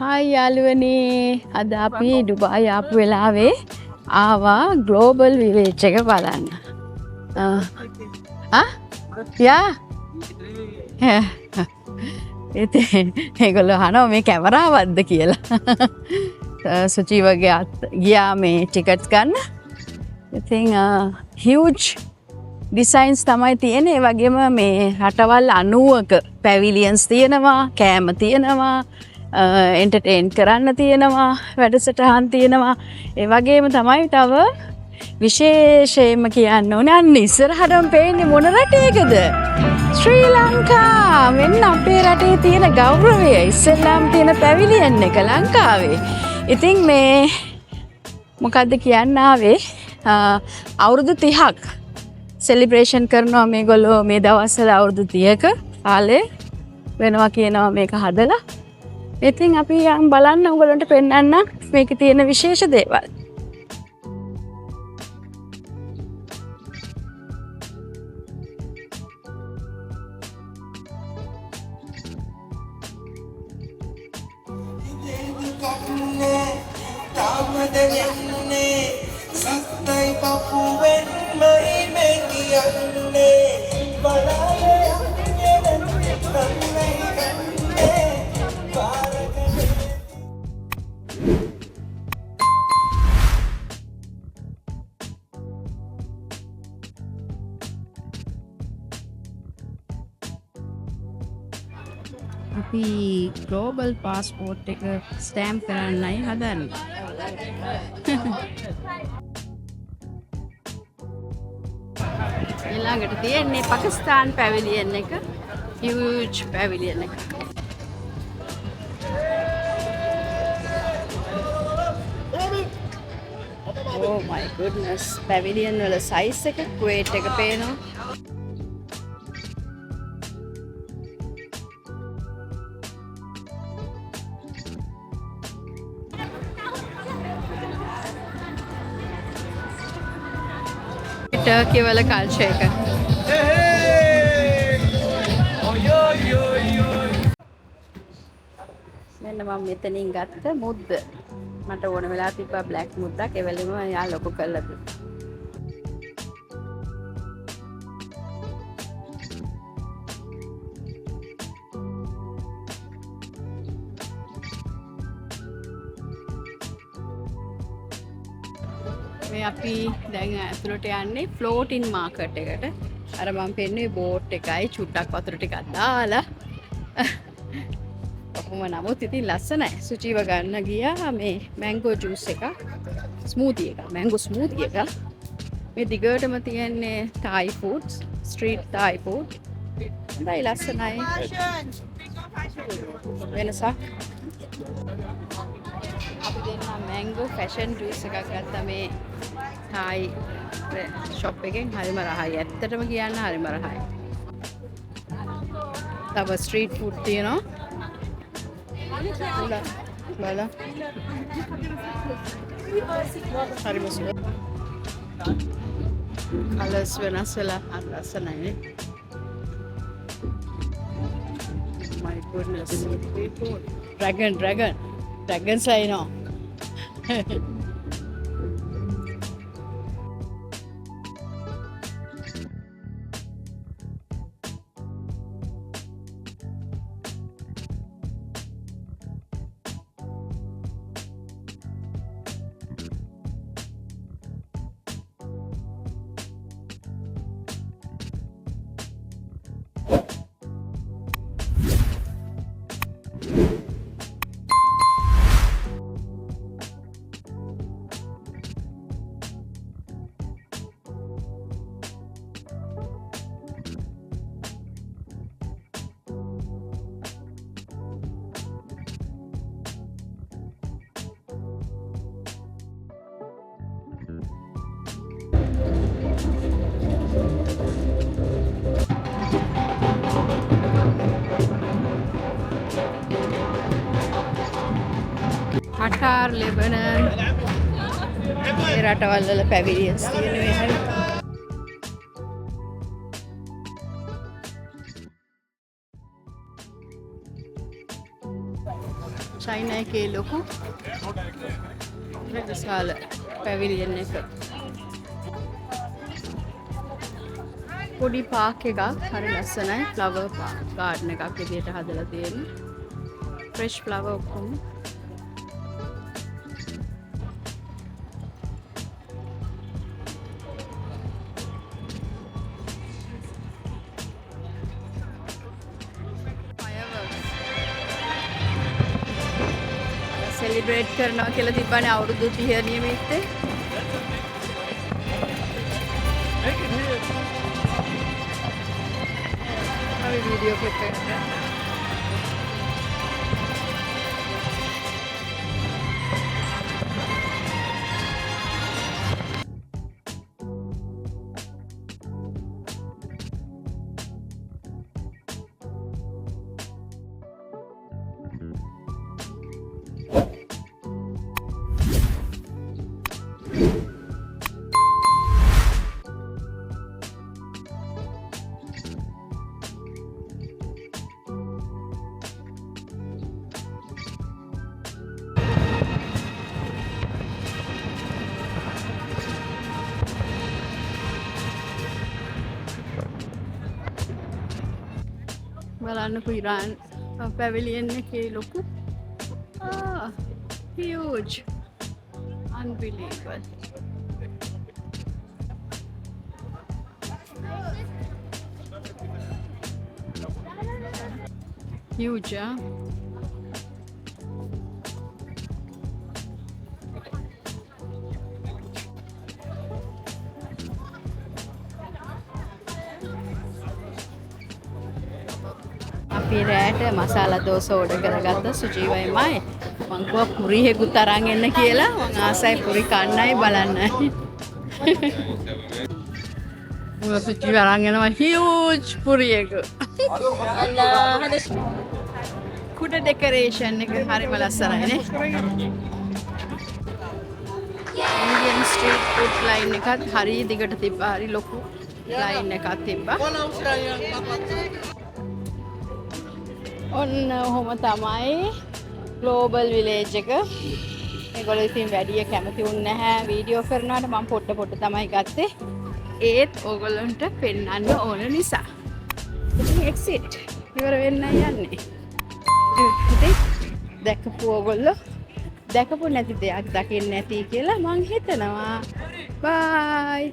Hi යාළුවනේ අද අපි ඩුබායි ආපු වෙලාවේ ආවා ග්ලෝබල් විලේජ් එක බලන්න. යා ඉතින් ඒගොල්ලෝ අහනවා මේ කැමරාවක්ද කියලා. සුචිවගේ ගියා මේ ටිකට්ස් ගන්න. ඉතින් හියුජ් ඩිසයින්ස් තමයි තියෙන්නේ. ඒ වගේම මේ රටවල් 90ක පැවිලියන්ස් තියෙනවා, කෑම තියෙනවා, එන්ටර්ටේන් කරන්න තියෙනවා, වැඩසටහන් තියෙනවා. ඒ වගේම තමයි තව විශේෂයෙන්ම කියන්න ඕනේ අන්න ඉස්සරහටම පේන්නේ මොන රටේකද? ශ්‍රී ලංකා. මෙන්න අපේ රටේ තියෙන ගෞරවය ඉස්සෙල්ලාම තියෙන පැවිලියන් එක ලංකාවේ. ඉතින් මේ මොකද්ද කියන්න ආවේ? අවුරුදු 30ක් සෙලිබ්‍රේෂන් කරනවා මේගොල්ලෝ මේ දවස්වල අවුරුදු 30ක කාලේ වෙනවා කියනවා මේක හදලා. ඉතින් අපි යන් බලන්න ඔයගොල්ලන්ට පෙන්වන්න මේකේ තියෙන විශේෂ දේවල්. අපි ග්ලෝබල් පාස්පෝර්ට් එක ස්ටෑම්ප් කරන්නයි හදන්නේ. ඊළඟට තියෙන්නේ පාකිස්තාන් පැවිලියන් එක. හියුජ් පැවිලියන් එක. Oh my goodness. පැවිලියන් වල සයිස් එක, ක්වේට් එක පේනවා. टर्की वाला कल्चर का මෙන්න මම මෙතනින් ගත්ත මුද්ද මට ඕන වෙලා තිබ්බා බ්ලැක් මුද්දක් ඒ වෙලෙම යා ලොකු කරලා තිබ්බා. මේ අපි දැන් ඇතුළට යන්නේ ෆ්ලෝටින් මාකට් එකට. අර මම පෙන්නුවේ බෝට් එකයි චුට්ටක් වතුර ටිකක් දාලා. කොහොම නමුත් ඉතින් ලස්සනයි. සුචිව ගන්න ගියා මේ මැංගෝ ජූස් එක, ස්මූති එක, මැංගෝ ස්මූති එක. මේ දිගටම තියෙන්නේ Thai foods, street Thai food. හොඳයි ලස්සනයි. වෙනසක්. අපි දෙන්න මැංගෝ ෆැෂන් ජූස් එකක් ගත්තා මේ Thai shop එකෙන්. හරිම රහයි. ඇත්තටම කියන්න හරිම රහයි. තව ස්ට්‍රීට් ෆුඩ් තියෙනවා. බලන්න. හරිම සුවඳ. කලර්ස් වෙනස් වෙලා ලස්සනයි. My goodness. Dragons I know. Qatar, Lebanon, ඒ රටවල් වල පැවිලියන්ස් තියෙනවා එහෙම. චයිනා එකේ ලොකු විශාල පැවිලියන් එක. පොඩි පාක් එකක් හරි ලස්සනයි. ෆ්ලවර් ගාඩන් එකක් විදියට හදලා තියෙන්නේ. ෆ්‍රෙෂ් ෆ්ලවර් ඔක්කොම. सेलिब्रेट करना කියලා තිබ්බනේ අවුරුදු 30 නියමිත්තේ. අපි වීඩියෝ ක්ලිප් එකක් බලන්නකෝ ඉරාන් පැවිලියන් එකේ ලොකු huge unbelievable huge අපි රෑට මසාලා දෝස ඕඩර් කරගත්ත සුජීවයිමයි මං කිව්වා පුරි හෙකුත් අරන් එන්න කියලා. මං ආසයි පුරි කන්නයි බලන්නයි. මම සුජීව අරන් එනවා huge පුරි එක. කුඩ ඩෙකරේෂන් එක හරිම ලස්සනයි නේ. ඉන්දියන් ස්ට්‍රීට් ෆුඩ් ලයින් එකත් හරි දිගට තිබ්බා. හරි ලොකු ලයින් එකක් තිබ්බා. ඔන්න ඔහොම තමයි ග්ලෝබල් විලේජ් එක. ඒගොල්ලෝ ඉතින් වැඩි කැමති වුණ නැහැ වීඩියෝ කරනවට. මම පොඩ තමයි ගත්තේ. ඒත් ඕගොල්ලන්ට පෙන්වන්න ඕන නිසා. ඉතින් එක්සිට් ඉවර වෙන්න යන්නේ. ඉතින් දැකපු ඕගොල්ලෝ දැකපු නැති දෙයක් දකින්න නැති කියලා මං හිතනවා. බයි.